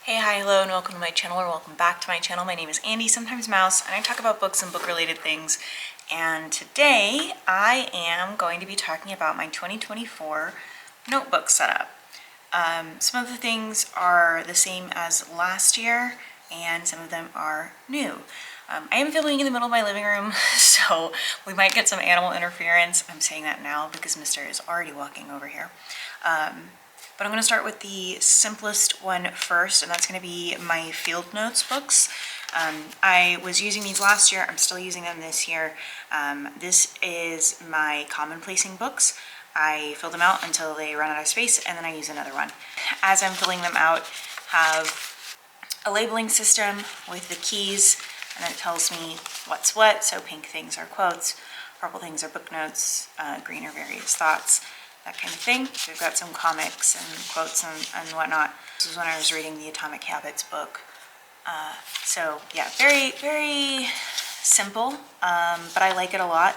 Hey, hi, hello, and welcome to my channel, or welcome back to my channel. My name is Andy, sometimes Mouse, and I talk about books and book-related things. And today, I am going to be talking about my 2024 notebook setup. Some of the things are the same as last year, and some of them are new. I am filming in the middle of my living room, so we might get some animal interference. I'm saying that now because Mister is already walking over here. But I'm going to start with the simplest one first, and that's going to be my field notes books. I was using these last year. I'm still using them this year. This is my Commonplacing books. I fill them out until they run out of space, and then I use another one. As I'm filling them out, have a labeling system with the keys, and it tells me what's what. So pink things are quotes, purple things are book notes, green are various thoughts, that kind of thing. We've got some comics and quotes and whatnot. This is when I was reading the Atomic Habits book. So yeah, very, very simple, but I like it a lot.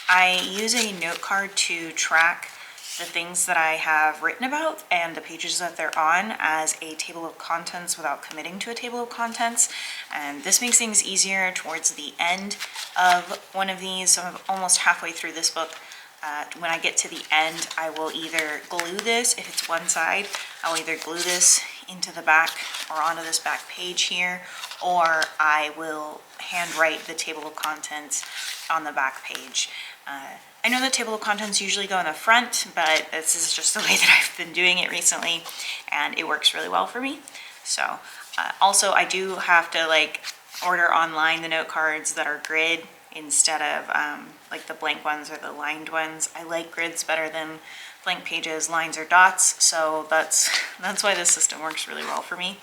I use a note card to track the things that I have written about and the pages that they're on as a table of contents without committing to a table of contents. And this makes things easier towards the end of one of these. So I'm almost halfway through this book. When I get to the end, I will either glue this, if it's one side, I'll either glue this into the back or onto this back page here, or I will handwrite the table of contents on the back page. I know the table of contents usually go in the front, but this is just the way that I've been doing it recently, and it works really well for me. So, also I do have to order online the note cards that are grid instead of like the blank ones or the lined ones. I like grids better than blank pages, lines, or dots, so that's why this system works really well for me.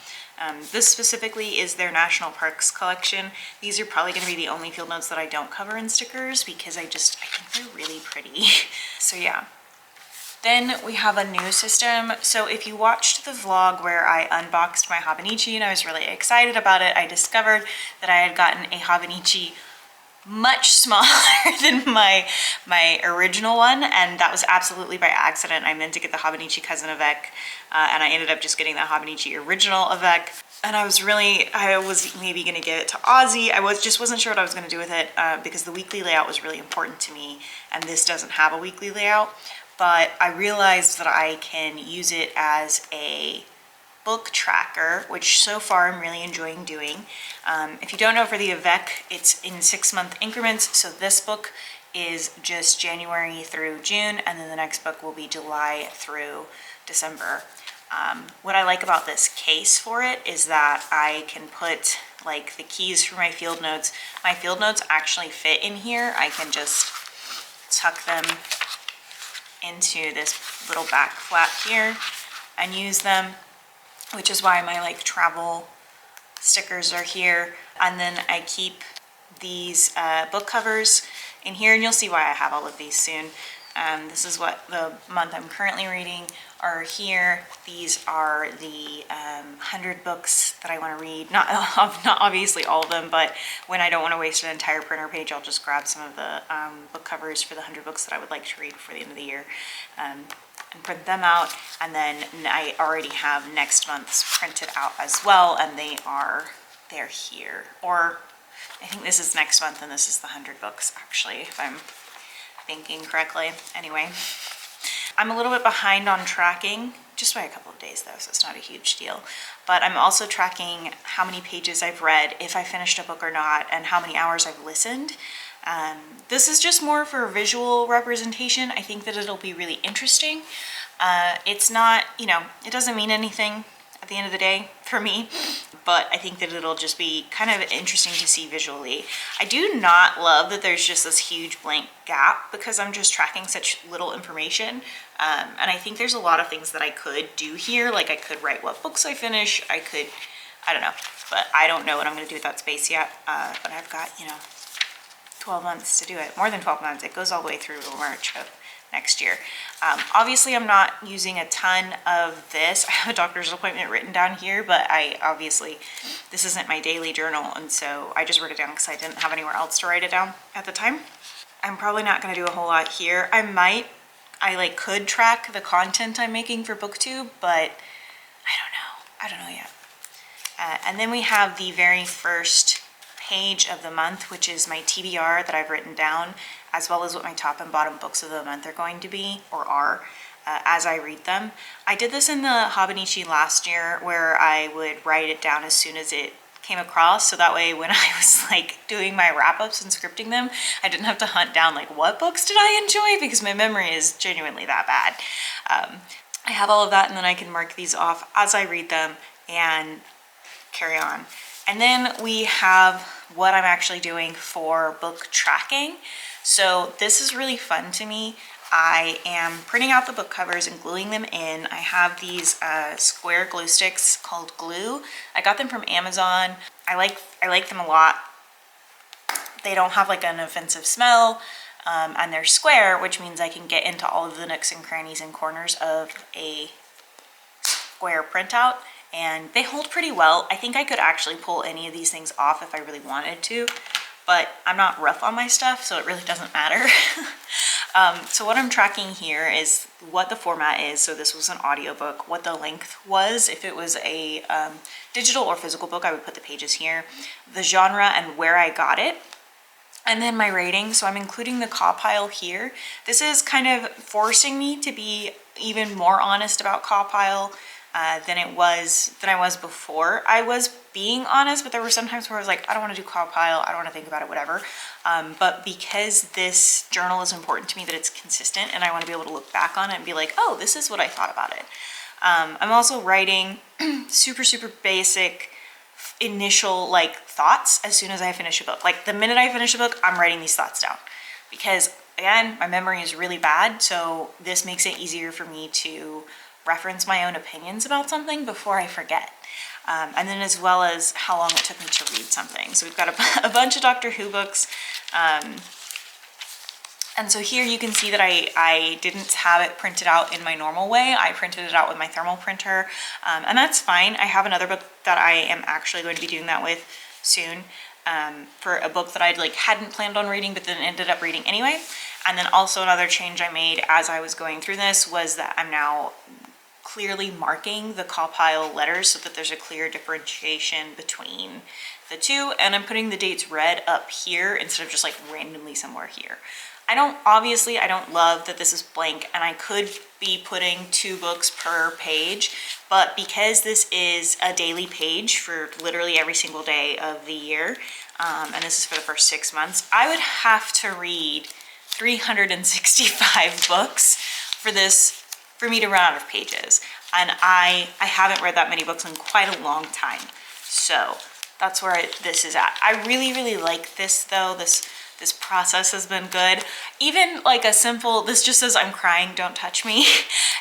This specifically is their National Parks collection. These are probably going to be the only field notes that I don't cover in stickers because I think they're really pretty. So yeah. Then we have a new system. So if you watched the vlog where I unboxed my Hobonichi and I was really excited about it, I discovered that I had gotten a Hobonichi much smaller than my original one, and that was absolutely by accident. I meant to get the Hobonichi Cousin Avec, and I ended up just getting the Hobonichi Original Avec. And I was maybe gonna give it to Ozzy. I wasn't sure what I was gonna do with it because the weekly layout was really important to me, and this doesn't have a weekly layout. But I realized that I can use it as a book tracker, which so far I'm really enjoying doing. If you don't know, for the Avec, it's in 6-month increments. So this book is just January through June, and then the next book will be July through December. What I like about this case for it is that I can put like the keys for my field notes. My field notes actually fit in here. I can just tuck them into this little back flap here and use them, which is why my travel stickers are here. And then I keep these book covers in here, and you'll see why I have all of these soon. This is what the month I'm currently reading are here. These are the 100 books that I want to read. Not obviously all of them, but when I don't want to waste an entire printer page, I'll just grab some of the book covers for the 100 books that I would like to read before the end of the year. And print them out, and then I already have next month's printed out as well, and they're here. Or I think this is next month and this is the 100 books actually, if I'm thinking correctly. Anyway, I'm a little bit behind on tracking, just by a couple of days though, so it's not a huge deal. But I'm also tracking how many pages I've read, if I finished a book or not, and how many hours I've listened. This is just more for visual representation. I think that it'll be really interesting. It's not, it doesn't mean anything at the end of the day for me, but I think that it'll just be kind of interesting to see visually. I do not love that there's just this huge blank gap because I'm just tracking such little information. And I think there's a lot of things that I could do here. Like I could write what books I finish. I don't know, but I don't know what I'm going to do with that space yet. But I've got, 12 months to do it. More than 12 months. It goes all the way through March of next year. Obviously, I'm not using a ton of this. I have a doctor's appointment written down here, but this isn't my daily journal, and so I just wrote it down because I didn't have anywhere else to write it down at the time. I'm probably not going to do a whole lot here. I could track the content I'm making for BookTube, but I don't know yet. And then we have the very first page of the month, which is my TBR that I've written down, as well as what my top and bottom books of the month are going to be, or are, as I read them. I did this in the Hobonichi last year, where I would write it down as soon as it came across, so that way when I was like doing my wrap-ups and scripting them, I didn't have to hunt down like what books did I enjoy, because my memory is genuinely that bad. I have all of that, and then I can mark these off as I read them and carry on. And then we have what I'm actually doing for book tracking. So this is really fun to me. I am printing out the book covers and gluing them in. I have these square glue sticks called Glue. I got them from Amazon. I like them a lot. They don't have like an offensive smell, and they're square, which means I can get into all of the nooks and crannies and corners of a square printout, and they hold pretty well. I think I could actually pull any of these things off if I really wanted to, but I'm not rough on my stuff, so it really doesn't matter. So what I'm tracking here is what the format is. So this was an audiobook, what the length was. If it was a digital or physical book, I would put the pages here, the genre and where I got it, and then my rating. So I'm including the CAW pile here. This is kind of forcing me to be even more honest about CAW pile than I was before. I was being honest, but there were some times where I was like, I don't want to do compile, I don't want to think about it, whatever. But because this journal is important to me, that it's consistent, and I want to be able to look back on it and be like, oh, this is what I thought about it. I'm also writing super basic initial like thoughts as soon as I finish a book. Like the minute I finish a book, I'm writing these thoughts down, because again, my memory is really bad, so this makes it easier for me to reference my own opinions about something before I forget. And then as well as how long it took me to read something. So we've got a bunch of Doctor Who books. And so here you can see that I didn't have it printed out in my normal way. I printed it out with my thermal printer, and that's fine. I have another book that I am actually going to be doing that with soon, for a book that I hadn't planned on reading, but then ended up reading anyway. And then also another change I made as I was going through this was that I'm now clearly marking the CAW pile letters so that there's a clear differentiation between the two, and I'm putting the dates red up here instead of just like randomly somewhere here. I don't love that this is blank, and I could be putting 2 books per page, but because this is a daily page for literally every single day of the year, and this is for the first 6 months, I would have to read 365 books for me to run out of pages. And I haven't read that many books in quite a long time. So that's where this is at. I really like this though. This process has been good. Even like a simple, this just says I'm crying, don't touch me.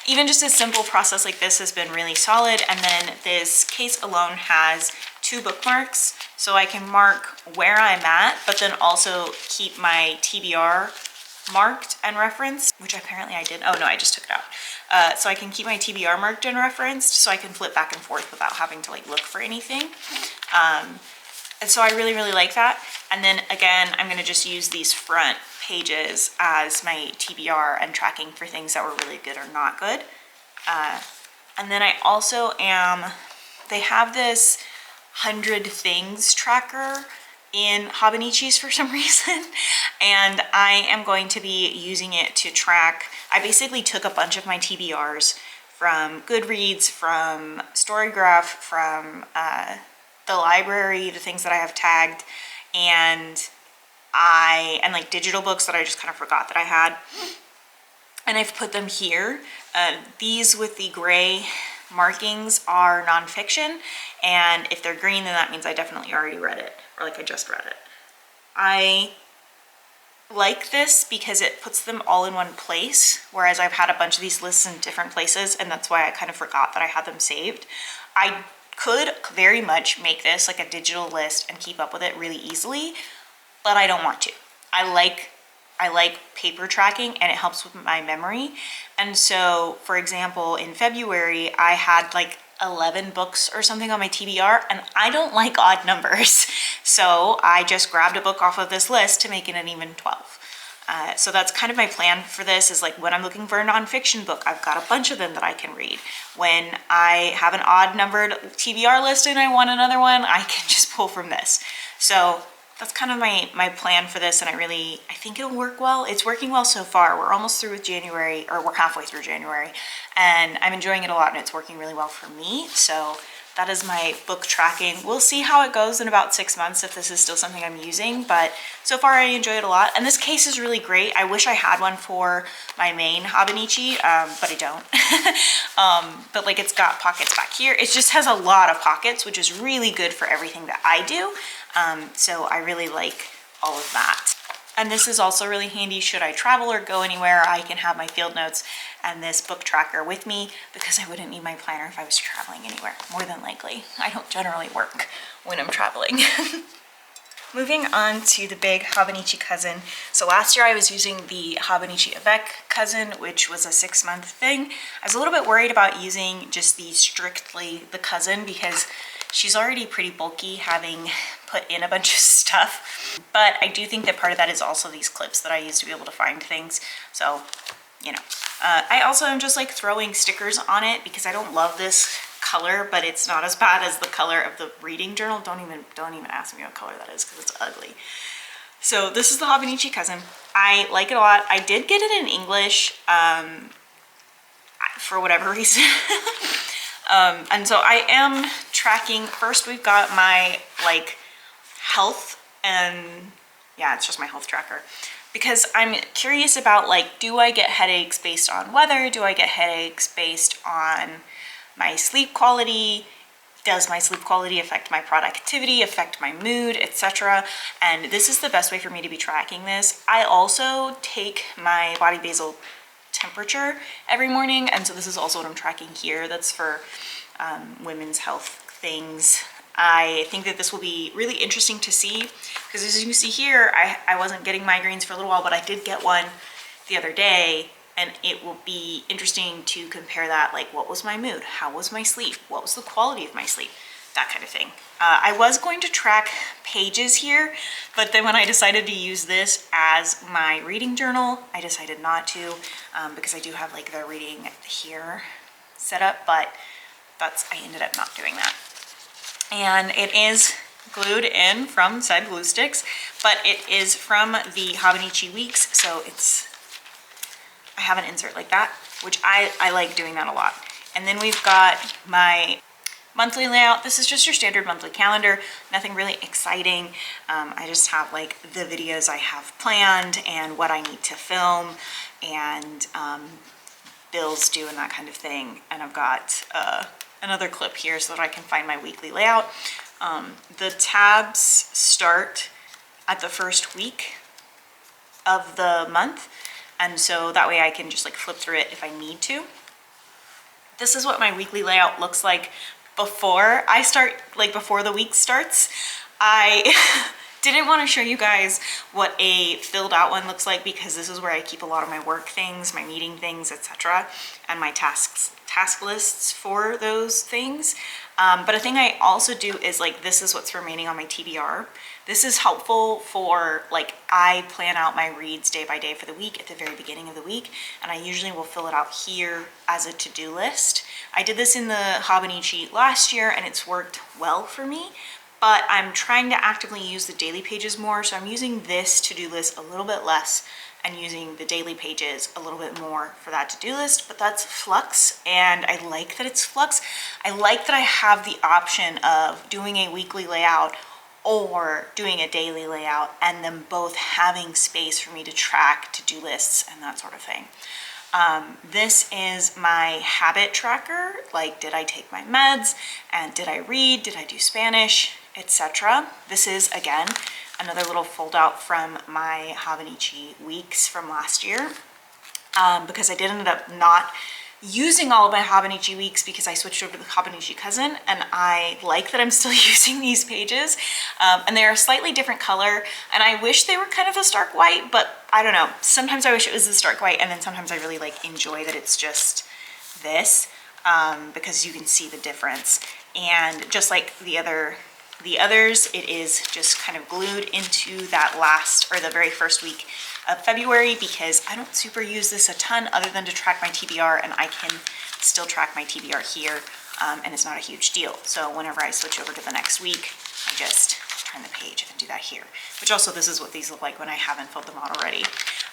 Even just a simple process like this has been really solid. And then this case alone has 2 bookmarks, so I can mark where I'm at, but then also keep my TBR marked and referenced, which apparently I did. Oh no, I just took it out. So I can keep my TBR marked and referenced, so I can flip back and forth without having to look for anything. And so I really like that. And then again, I'm gonna just use these front pages as my TBR and tracking for things that were really good or not good. And then I also they have this 100 things tracker in Hobonichis for some reason, and I am going to be using it to track. I basically took a bunch of my TBRs from Goodreads, from Storygraph, from the library, the things that I have tagged, and digital books that I just kind of forgot that I had, and I've put them here. These with the gray markings are nonfiction, and if they're green, then that means I definitely already read it, or I just read it. I like this because it puts them all in one place, whereas I've had a bunch of these lists in different places, and that's why I kind of forgot that I had them saved. I could very much make this like a digital list and keep up with it really easily, but I don't want to. I like paper tracking, and it helps with my memory. And so, for example, in February, I had 11 books or something on my TBR, and I don't like odd numbers. So I just grabbed a book off of this list to make it an even 12. So that's kind of my plan for this, is like when I'm looking for a nonfiction book, I've got a bunch of them that I can read. When I have an odd numbered TBR list and I want another one, I can just pull from this. So that's kind of my plan for this, and I think it'll work well. It's working well so far. We're almost through with January, or we're halfway through January, and I'm enjoying it a lot, and it's working really well for me. So that is my book tracking. We'll see how it goes in about 6 months if this is still something I'm using, but so far I enjoy it a lot. And this case is really great. I wish I had one for my main Hobonichi, but I don't. But like, it's got pockets back here. It just has a lot of pockets, which is really good for everything that I do. So I really like all of that. And this is also really handy should I travel or go anywhere. I can have my field notes and this book tracker with me, because I wouldn't need my planner if I was traveling anywhere, more than likely. I don't generally work when I'm traveling. Moving on to the big Hobonichi cousin. So last year I was using the Hobonichi Avec cousin, which was a 6-month thing. I was a little bit worried about using just strictly the cousin, because she's already pretty bulky, having put in a bunch of stuff. But I do think that part of that is also these clips that I use to be able to find things. So, you know. I also am just like throwing stickers on it because I don't love this color, but it's not as bad as the color of the reading journal. Don't even ask me what color that is, because it's ugly. So this is the Hobonichi cousin. I like it a lot. I did get it in English for whatever reason. And so I am tracking. First, we've got my like health, and yeah, it's just my health tracker, because I'm curious about like, do I get headaches based on weather? Do I get headaches based on my sleep quality? Does my sleep quality affect my productivity, affect my mood, etc.? And this is the best way for me to be tracking this. I also take my body basal temperature every morning, and so this is also what I'm tracking here. That's for women's health things. I think that this will be really interesting to see, because as you can see here, I wasn't getting migraines for a little while, but I did get one the other day, and it will be interesting to compare that, like, what was my mood? How was my sleep? What was the quality of my sleep? That kind of thing. I was going to track pages here, but then when I decided to use this as my reading journal, I decided not to, because I do have like the reading here set up, but I ended up not doing that. And it is glued in from said glue sticks, but it is from the Hobonichi Weeks, so I have an insert like that, which I like doing that a lot. And then we've got my monthly layout. This is just your standard monthly calendar, nothing really exciting. I just have like the videos I have planned and what I need to film, and bills due and that kind of thing. And I've got another clip here so that I can find my weekly layout. The tabs start at the first week of the month, and so that way I can just like flip through it if I need to. This is what my weekly layout looks like before I start, like before the week starts. I didn't want to show you guys what a filled out one looks like, because this is where I keep a lot of my work things, my meeting things, etc., and my task lists for those things. But a thing I also do is like, this is what's remaining on my TBR. This is helpful for like, I plan out my reads day by day for the week at the very beginning of the week, and I usually will fill it out here as a to-do list. I did this in the Hobonichi last year and it's worked well for me, but I'm trying to actively use the daily pages more, so I'm using this to-do list a little bit less and using the daily pages a little bit more for that to-do list. But that's flux, and I like that it's flux. I like that I have the option of doing a weekly layout or doing a daily layout, and them both having space for me to track to-do lists and that sort of thing. This is my habit tracker, like did I take my meds, and did I read, did I do Spanish, etc. This is, again, another little fold out from my Hobonichi Weeks from last year, because I did end up not using all of my Hobonichi Weeks because I switched over to the Hobonichi Cousin, and I like that I'm still using these pages. And they're a slightly different color, and I wish they were kind of a stark white, but I don't know. Sometimes I wish it was a stark white, and then sometimes I really like enjoy that it's just this, because you can see the difference. And just like the other The others, it is just kind of glued into that last, or the very first week of February, because I don't super use this a ton other than to track my TBR, and I can still track my TBR here, and it's not a huge deal. So whenever I switch over to the next week, I just turn the page and do that here. Which also, this is what these look like when I haven't filled them out already.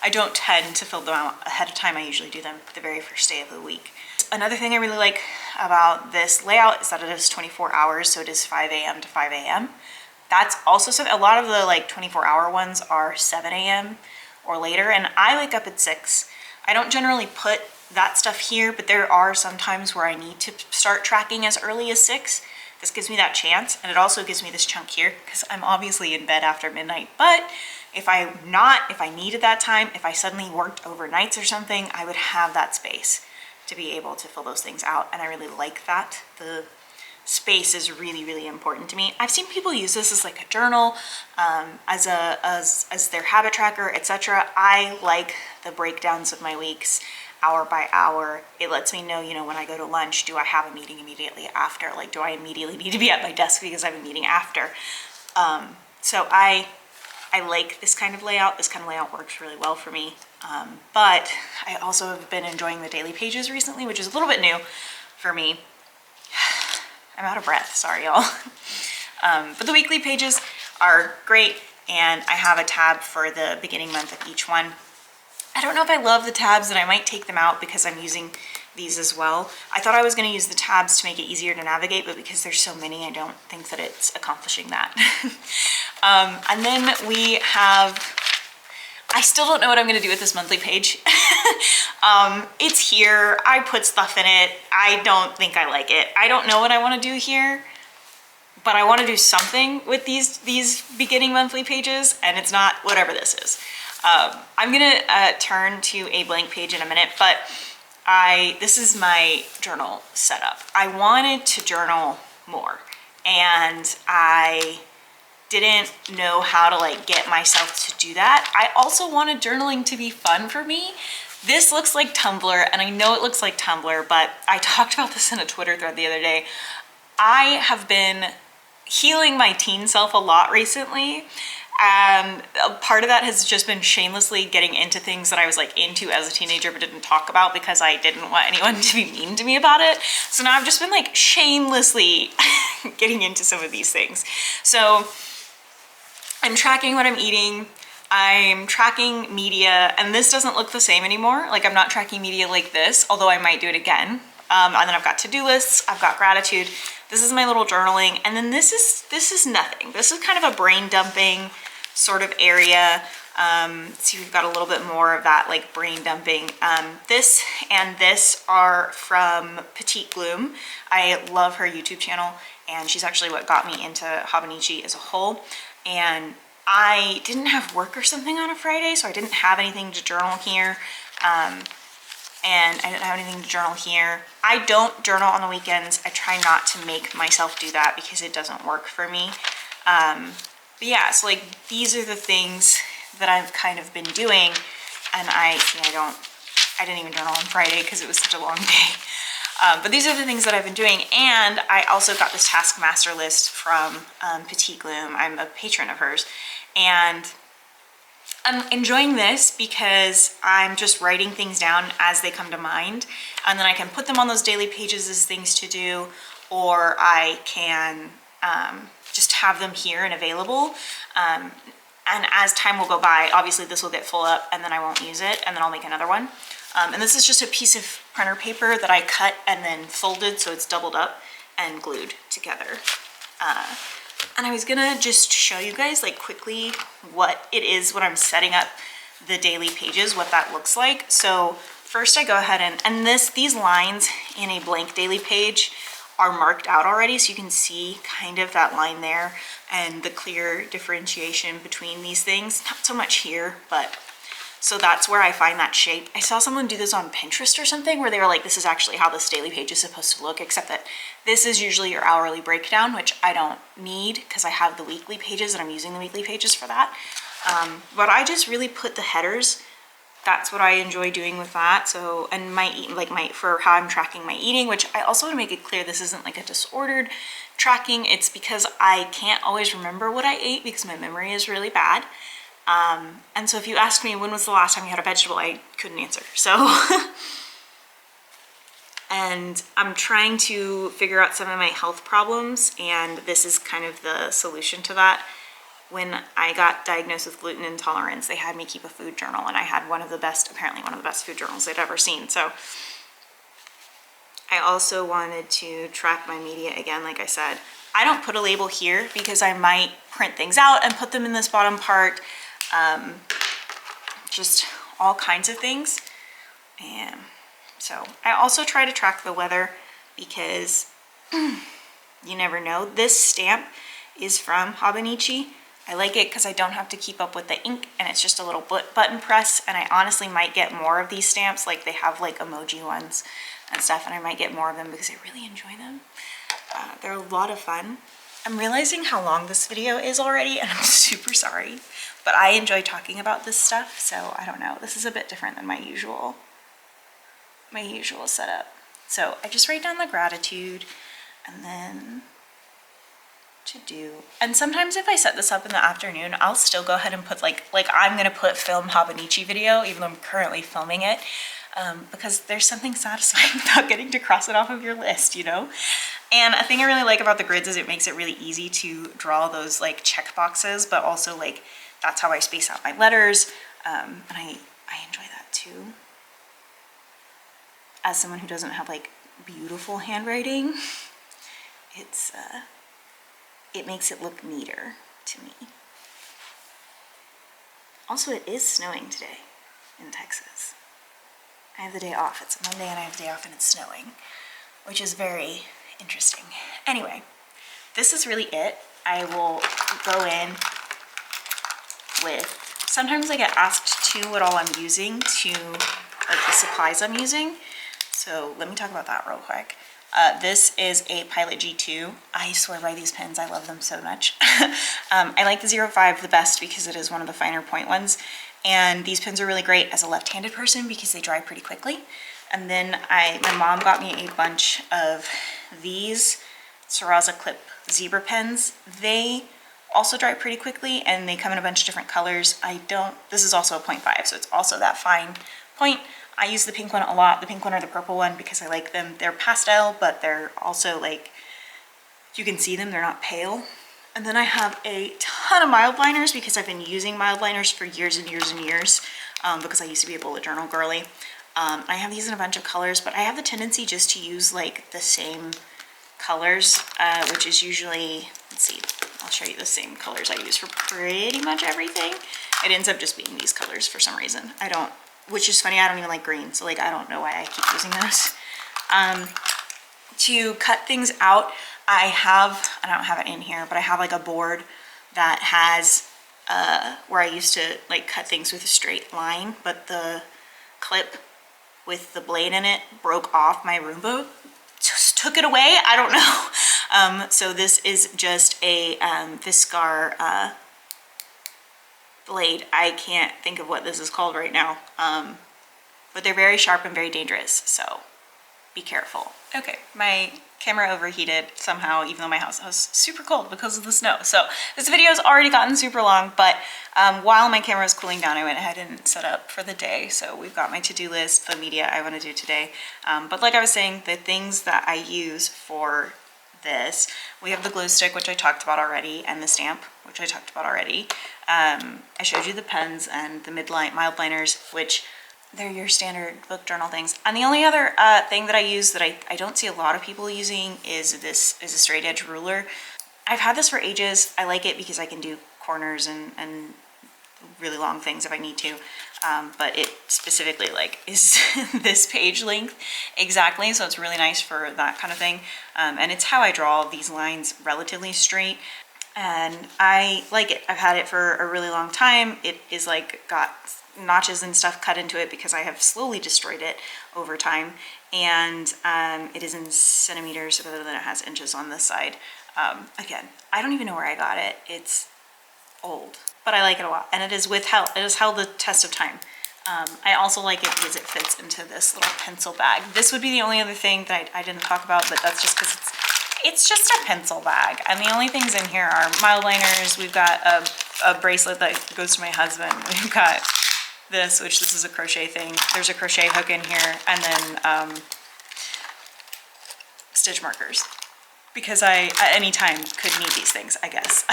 I don't tend to fill them out ahead of time. I usually do them the very first day of the week. Another thing I really like about this layout is that it is 24 hours, so it is 5 a.m. to 5 a.m. That's also something, a lot of the like 24-hour ones are 7 a.m. or later, and I wake up at 6. I don't generally put that stuff here, but there are some times where I need to start tracking as early as 6. This gives me that chance, and it also gives me this chunk here because I'm obviously in bed after midnight. But if I needed that time, if I suddenly worked overnights or something, I would have that space to be able to fill those things out, and I really like that. The space is really, really important to me. I've seen people use this as like a journal, as their habit tracker, etc. I like the breakdowns of my weeks hour by hour. It lets me know, you know, when I go to lunch, do I have a meeting immediately after? Like, do I immediately need to be at my desk because I have a meeting after? So I like this kind of layout. This kind of layout works really well for me. But I also have been enjoying the daily pages recently, which is a little bit new for me. I'm out of breath, sorry y'all. But the weekly pages are great, and I have a tab for the beginning month of each one. I don't know if I love the tabs, and I might take them out because I'm using these as well. I thought I was going to use the tabs to make it easier to navigate, but because there's so many, I don't think that it's accomplishing that. And then we have, I still don't know what I'm going to do with this monthly page. It's here. I put stuff in it. I don't think I like it. I don't know what I want to do here, but I want to do something with these beginning monthly pages, and it's not whatever this is. I'm going to turn to a blank page in a minute, but this is my journal setup. I wanted to journal more, and I didn't know how to like get myself to do that. I also wanted journaling to be fun for me. This looks like Tumblr, and I know it looks like Tumblr, but I talked about this in a Twitter thread the other day. I have been healing my teen self a lot recently, and a part of that has just been shamelessly getting into things that I was like into as a teenager but didn't talk about because I didn't want anyone to be mean to me about it. So now I've just been like shamelessly getting into some of these things. So I'm tracking what I'm eating. I'm tracking media, and this doesn't look the same anymore. Like, I'm not tracking media like this, although I might do it again. And then I've got to-do lists, I've got gratitude. This is my little journaling, and then this is nothing. This is kind of a brain dumping sort of area. See, we've got a little bit more of that like brain dumping. This and this are from Petite Gloom. I love her YouTube channel, and she's actually what got me into Hobonichi as a whole. And I didn't have work or something on a Friday, so I didn't have anything to journal here. And I didn't have anything to journal here. I don't journal on the weekends. I try not to make myself do that because it doesn't work for me. But yeah, so like these are the things that I've kind of been doing, and I didn't even journal on Friday because it was such a long day. But these are the things that I've been doing, and I also got this Taskmaster list from Petite Gloom. I'm a patron of hers, and I'm enjoying this because I'm just writing things down as they come to mind, and then I can put them on those daily pages as things to do, or I can just have them here and available. And as time will go by, obviously this will get full up and then I won't use it, and then I'll make another one. And this is just a piece of printer paper that I cut and then folded so it's doubled up and glued together. And I was gonna just show you guys like quickly what it is when I'm setting up the daily pages, what that looks like. So first I go ahead and these lines in a blank daily page are marked out already, so you can see kind of that line there and the clear differentiation between these things. Not so much here, but so that's where I find that shape. I saw someone do this on Pinterest or something where they were like, this is actually how this daily page is supposed to look, except that this is usually your hourly breakdown, which I don't need because I have the weekly pages and I'm using the weekly pages for that. But I just really put the headers that's what I enjoy doing with that. So, and for how I'm tracking my eating, which I also want to make it clear, this isn't like a disordered tracking. It's because I can't always remember what I ate because my memory is really bad. And so if you ask me when was the last time you had a vegetable, I couldn't answer. So, and I'm trying to figure out some of my health problems, and this is kind of the solution to that. When I got diagnosed with gluten intolerance, they had me keep a food journal, and I had apparently one of the best food journals they'd ever seen. So I also wanted to track my media again, like I said. I don't put a label here because I might print things out and put them in this bottom part. Just all kinds of things. And so I also try to track the weather because you never know. This stamp is from Hobonichi. I like it because I don't have to keep up with the ink, and it's just a little button press, and I honestly might get more of these stamps. Like, they have like emoji ones and stuff, and I might get more of them because I really enjoy them. They're a lot of fun. I'm realizing how long this video is already, and I'm super sorry, but I enjoy talking about this stuff, so I don't know. This is a bit different than my usual setup. So I just write down the gratitude, and then to do. And sometimes if I set this up in the afternoon, I'll still go ahead and put like I'm gonna put film Hobonichi video, even though I'm currently filming it, because there's something satisfying about getting to cross it off of your list, you know? And a thing I really like about the grids is it makes it really easy to draw those like check boxes, but also like that's how I space out my letters, and I enjoy that too. As someone who doesn't have like beautiful handwriting, it makes it look neater to me. Also, it is snowing today in Texas. I have the day off. It's a Monday and I have the day off and it's snowing, which is very interesting. Anyway, this is really it. I will go in with, sometimes I get asked too what all I'm using to, like the supplies I'm using. So let me talk about that real quick. This is a Pilot G2. I swear by these pens, I love them so much. I like the 05 the best because it is one of the finer point ones. And these pens are really great as a left-handed person because they dry pretty quickly. And then my mom got me a bunch of these Saraza Clip Zebra pens. They also dry pretty quickly and they come in a bunch of different colors. This is also a 0.5, so it's also that fine point. I use the pink one a lot, the pink one or the purple one, because I like them. They're pastel, but they're also like, you can see them, they're not pale. And then I have a ton of mild liners because I've been using mild liners for years and years and years, because I used to be a bullet journal girly. I have these in a bunch of colors, but I have the tendency just to use like the same colors, which is usually, let's see, I'll show you the same colors I use for pretty much everything. It ends up just being these colors for some reason. Which is funny, I don't even like green, so like I don't know why I keep using those. To cut things out, I don't have it in here, but I have like a board that has, where I used to like cut things with a straight line, but the clip with the blade in it broke off. My Roomba just took it away, I don't know. So this is just a Viscar blade. I can't think of what this is called right now, but they're very sharp and very dangerous, so be careful. Okay, my camera overheated somehow, even though my house was super cold because of the snow. So this video has already gotten super long, but while my camera was cooling down, I went ahead and set up for the day. So we've got my to-do list, the media I want to do today. But like I was saying, the things that I use for this, we have the glue stick, which I talked about already, and the stamp, which I talked about already. I showed you the pens and the mild liners, which they're your standard book journal things. And the only other thing that I use that I don't see a lot of people using is a straight edge ruler. I've had this for ages. I like it because I can do corners and really long things if I need to. But it specifically like is this page length exactly, so it's really nice for that kind of thing. And it's how I draw these lines relatively straight, and I like it. I've had it for a really long time. It is like got notches and stuff cut into it because I have slowly destroyed it over time, and it is in centimeters rather than it has inches on this side. Again, I don't even know where I got it. It's old, but I like it a lot, and it has held the test of time. I also like it because it fits into this little pencil bag. This would be the only other thing that I didn't talk about, but that's just because it's just a pencil bag. And the only things in here are mild liners. We've got a bracelet that goes to my husband. We've got this, which this is a crochet thing. There's a crochet hook in here, and then stitch markers. Because I, at any time, could need these things, I guess.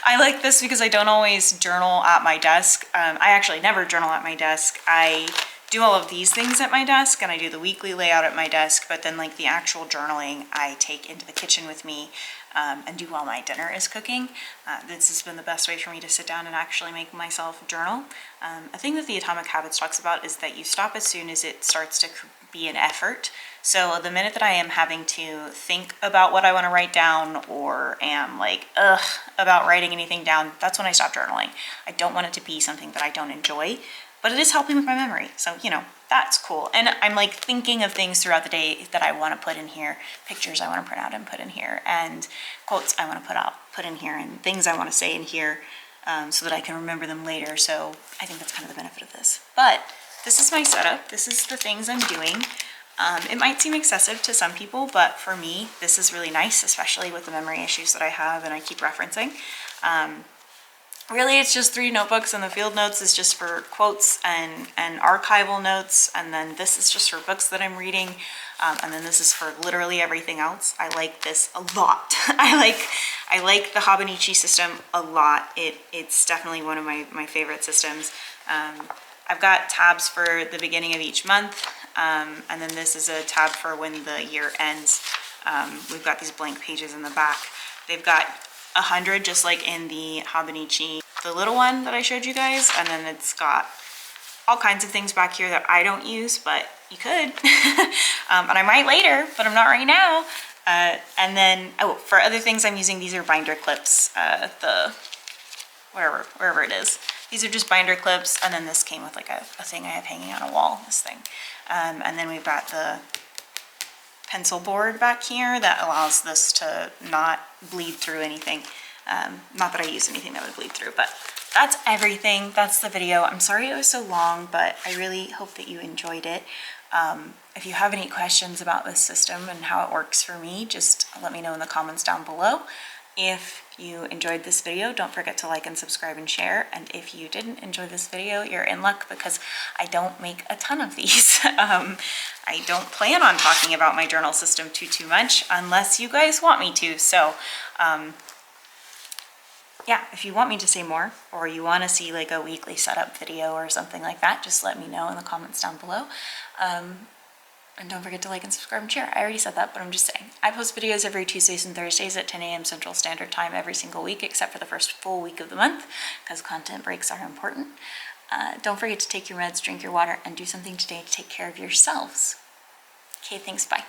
I like this because I don't always journal at my desk. I actually never journal at my desk. I do all of these things at my desk, and I do the weekly layout at my desk, but then like the actual journaling I take into the kitchen with me and do while my dinner is cooking. This has been the best way for me to sit down and actually make myself journal. A thing that the Atomic Habits talks about is that you stop as soon as it starts to be an effort. So the minute that I am having to think about what I want to write down or am like, ugh, about writing anything down, that's when I stop journaling. I don't want it to be something that I don't enjoy, but it is helping with my memory. So, you know, that's cool. And I'm like thinking of things throughout the day that I want to put in here, pictures I want to print out and put in here, and quotes I want to put in here, and things I want to say in here so that I can remember them later. So I think that's kind of the benefit of this. But this is my setup. This is the things I'm doing. It might seem excessive to some people, but for me, this is really nice, especially with the memory issues that I have and I keep referencing. Really, it's just 3 notebooks, and the field notes is just for quotes and archival notes, and then this is just for books that I'm reading, and then this is for literally everything else. I like this a lot. I like the Hobonichi system a lot. It's definitely one of my favorite systems. I've got tabs for the beginning of each month, and then this is a tab for when the year ends. We've got these blank pages in the back. They've got 100 just like in the Hobonichi, the little one that I showed you guys, and then it's got all kinds of things back here that I don't use, but you could. And I might later, but I'm not right now. And then, oh, for other things I'm using, these are binder clips, wherever it is. These are just binder clips, and then this came with like a thing I have hanging on a wall, this thing. And then we've got the pencil board back here that allows this to not bleed through anything. Not that I use anything that would bleed through, but that's everything. That's the video. I'm sorry it was so long, but I really hope that you enjoyed it. If you have any questions about this system and how it works for me, just let me know in the comments down below. If you enjoyed this video, don't forget to like and subscribe and share. And if you didn't enjoy this video, you're in luck because I don't make a ton of these. I don't plan on talking about my journal system too much unless you guys want me to. So yeah, if you want me to say more or you want to see like a weekly setup video or something like that, just let me know in the comments down below. And don't forget to like and subscribe and share. I already said that, but I'm just saying. I post videos every Tuesdays and Thursdays at 10 a.m. Central Standard Time every single week, except for the first full week of the month, because content breaks are important. Don't forget to take your meds, drink your water, and do something today to take care of yourselves. Okay, thanks, bye.